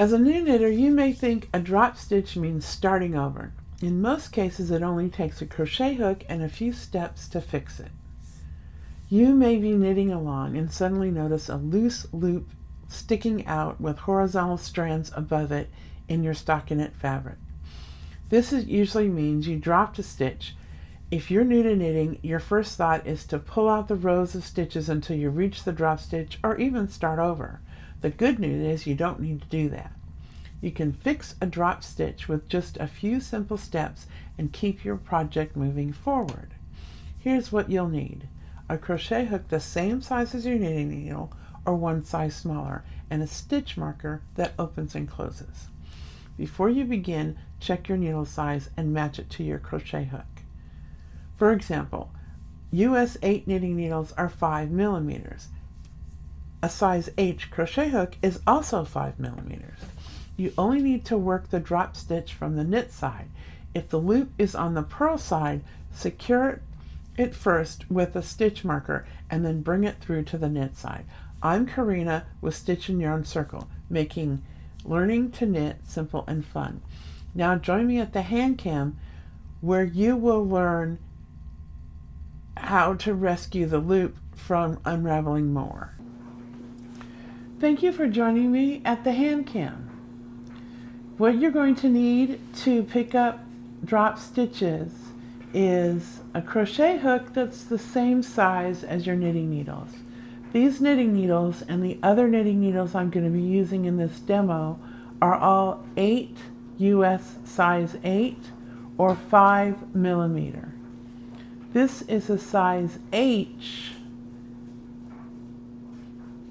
As a new knitter, you may think a drop stitch means starting over. In most cases, it only takes a crochet hook and a few steps to fix it. You may be knitting along and suddenly notice a loose loop sticking out with horizontal strands above it in your stockinette fabric. This usually means you dropped a stitch. If you're new to knitting, your first thought is to pull out the rows of stitches until you reach the drop stitch or even start over. The good news is you don't need to do that. You can fix a drop stitch with just a few simple steps and keep your project moving forward. Here's what you'll need: a crochet hook the same size as your knitting needle or one size smaller, and a stitch marker that opens and closes. Before you begin, check your needle size and match it to your crochet hook. For example, US 8 knitting needles are 5 millimeters. A size H crochet hook is also 5 millimeters. You only need to work the drop stitch from the knit side. If the loop is on the purl side, secure it first with a stitch marker and then bring it through to the knit side. I'm Karina with Stitch and Yarn Circle, making learning to knit simple and fun. Now join me at the hand cam where you will learn how to rescue the loop from unraveling more. Thank you for joining me at the hand cam. What you're going to need to pick up drop stitches is a crochet hook that's the same size as your knitting needles. These knitting needles and the other knitting needles I'm going to be using in this demo are all 8 US size 8 or 5 millimeter. This is a size H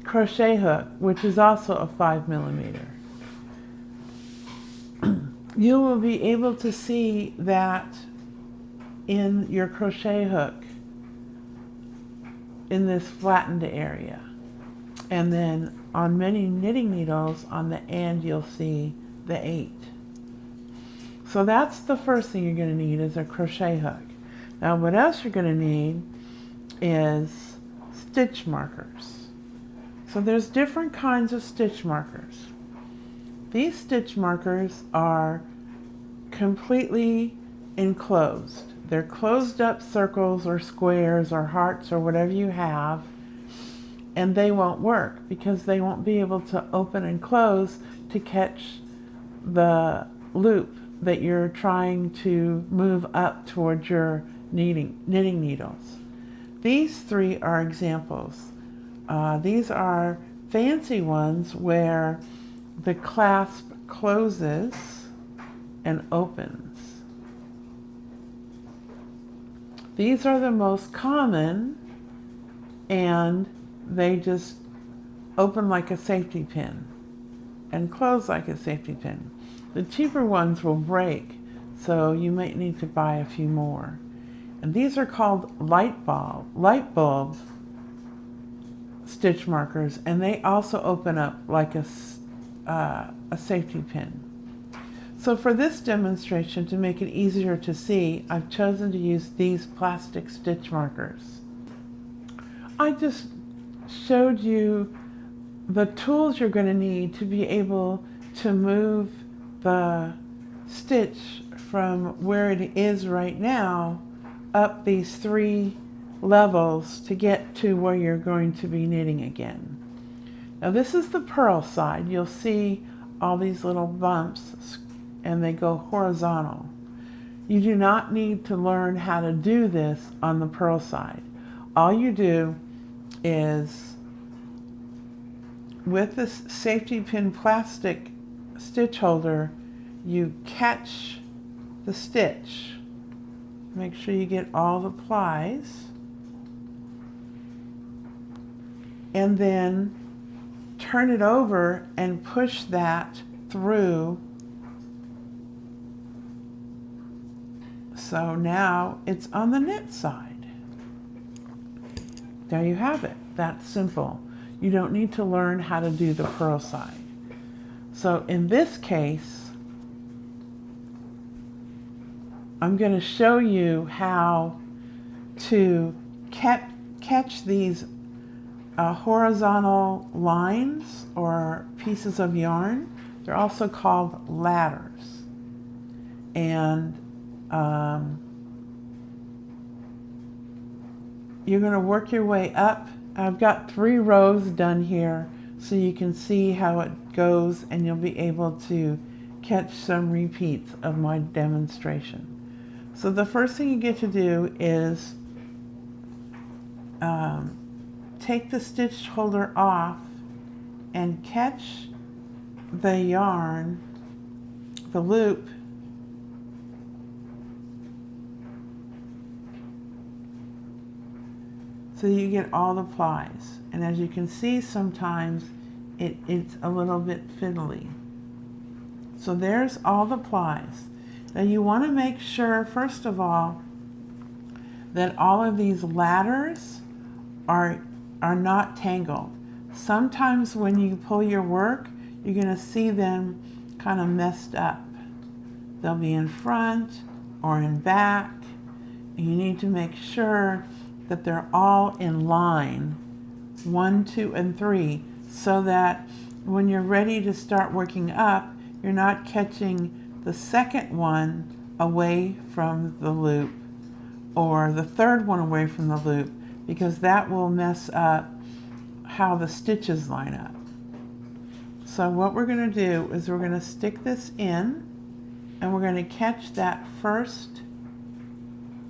crochet hook, which is also a 5 millimeter. You will be able to see that in your crochet hook in this flattened area. And then on many knitting needles on the end you'll see the 8. So that's the first thing you're going to need is a crochet hook. Now what else you're going to need is stitch markers. So there's different kinds of stitch markers. These stitch markers are completely enclosed. They're closed up circles or squares or hearts or whatever you have, and they won't work because they won't be able to open and close to catch the loop that you're trying to move up towards your knitting needles. These 3 are examples. These are fancy ones where the clasp closes and opens. These are the most common, and they just open like a safety pin and close like a safety pin. The cheaper ones will break, so you might need to buy a few more. And these are called light bulb stitch markers, and they also open up like a safety pin. So for this demonstration, to make it easier to see, I've chosen to use these plastic stitch markers. I just showed you the tools you're going to need to be able to move the stitch from where it is right now up these 3 levels to get to where you're going to be knitting again. Now this is the purl side. You'll see all these little bumps and they go horizontal. You do not need to learn how to do this on the purl side. All you do is, with this safety pin plastic stitch holder, you catch the stitch. Make sure you get all the plies, and then turn it over and push that through. So now it's on the knit side. There you have it. That's simple. You don't need to learn how to do the purl side. So in this case, I'm going to show you how to catch these horizontal lines or pieces of yarn They're also called ladders. And you're going to work your way up. I've got 3 rows done here so you can see how it goes, and you'll be able to catch some repeats of my demonstration. So the first thing you get to do is take the stitch holder off and catch the yarn, the loop, so you get all the plies. And as you can see, sometimes it's a little bit fiddly. So there's all the plies. Now you want to make sure, first of all, that all of these ladders are not tangled. Sometimes when you pull your work, you're going to see them kind of messed up. They'll be in front or in back. And you need to make sure that they're all in line, 1, 2, and 3, so that when you're ready to start working up, you're not catching the second one away from the loop or the third one away from the loop, because that will mess up how the stitches line up. So what we're going to do is we're going to stick this in, and we're going to catch that first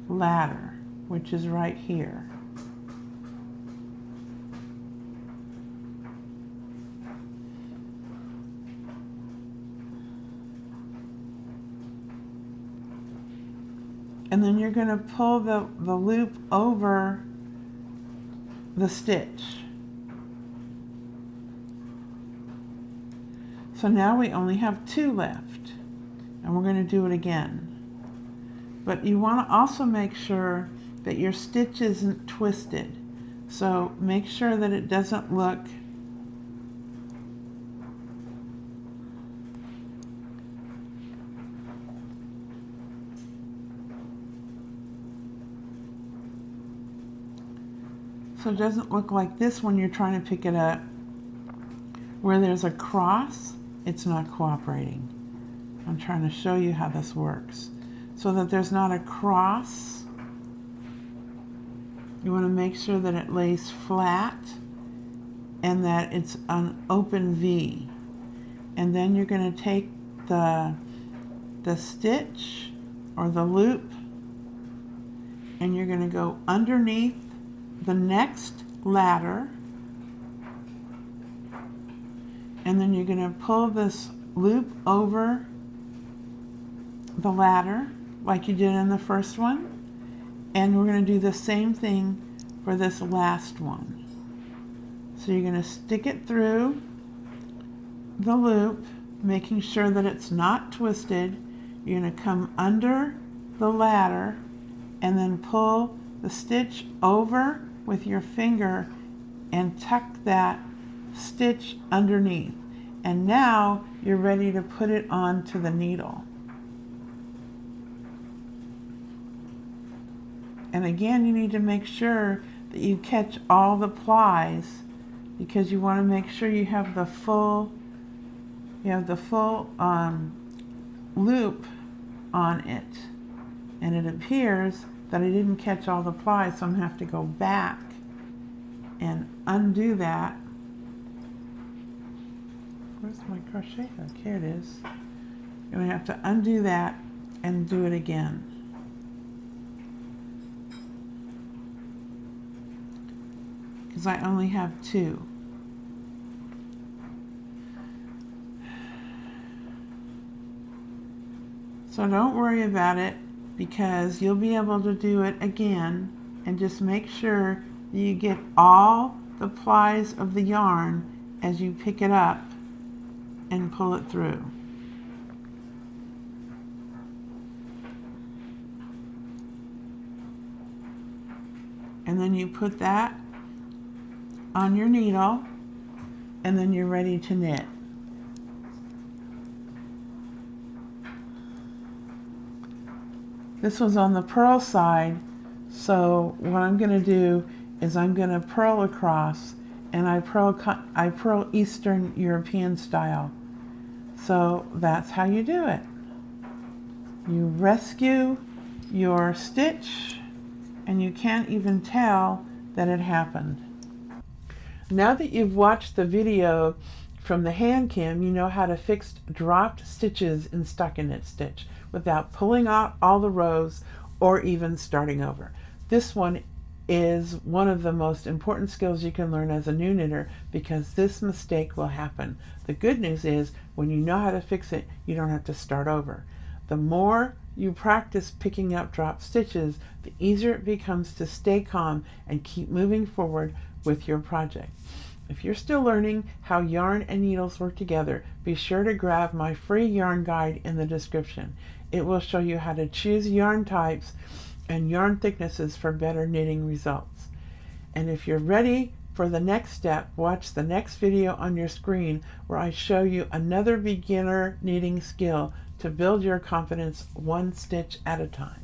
ladder, which is right here. And then you're going to pull the loop over the stitch. So now we only have 2 left, and we're going to do it again. But you want to also make sure that your stitch isn't twisted. So make sure that it doesn't look like this when you're trying to pick it up. Where there's a cross, it's not cooperating. I'm trying to show you how this works. So that there's not a cross, you want to make sure that it lays flat and that it's an open V. And then you're going to take the stitch or the loop, and you're going to go underneath the next ladder, and then you're going to pull this loop over the ladder like you did in the first one, and we're going to do the same thing for this last one. So you're going to stick it through the loop, making sure that it's not twisted. You're going to come under the ladder and then pull the stitch over with your finger and tuck that stitch underneath. And now you're ready to put it onto the needle. And again, you need to make sure that you catch all the plies, because you want to make sure you have the full loop on it. And it appears that I didn't catch all the plies, so I'm going to have to go back and undo that. Where's my crochet hook? Here it is. I'm going to have to undo that and do it again. Because I only have 2. So don't worry about it, because you'll be able to do it again, and just make sure that you get all the plies of the yarn as you pick it up and pull it through. And then you put that on your needle, and then you're ready to knit. This was on the purl side, so what I'm going to do is I'm going to purl across, and I purl Eastern European style. So that's how you do it. You rescue your stitch and you can't even tell that it happened. Now that you've watched the video from the hand cam, you know how to fix dropped stitches in stockinette stitch without pulling out all the rows or even starting over. This one is one of the most important skills you can learn as a new knitter because this mistake will happen. The good news is when you know how to fix it, you don't have to start over. The more you practice picking up dropped stitches, the easier it becomes to stay calm and keep moving forward with your project. If you're still learning how yarn and needles work together, be sure to grab my free yarn guide in the description. It will show you how to choose yarn types and yarn thicknesses for better knitting results. And if you're ready for the next step, watch the next video on your screen where I show you another beginner knitting skill to build your confidence one stitch at a time.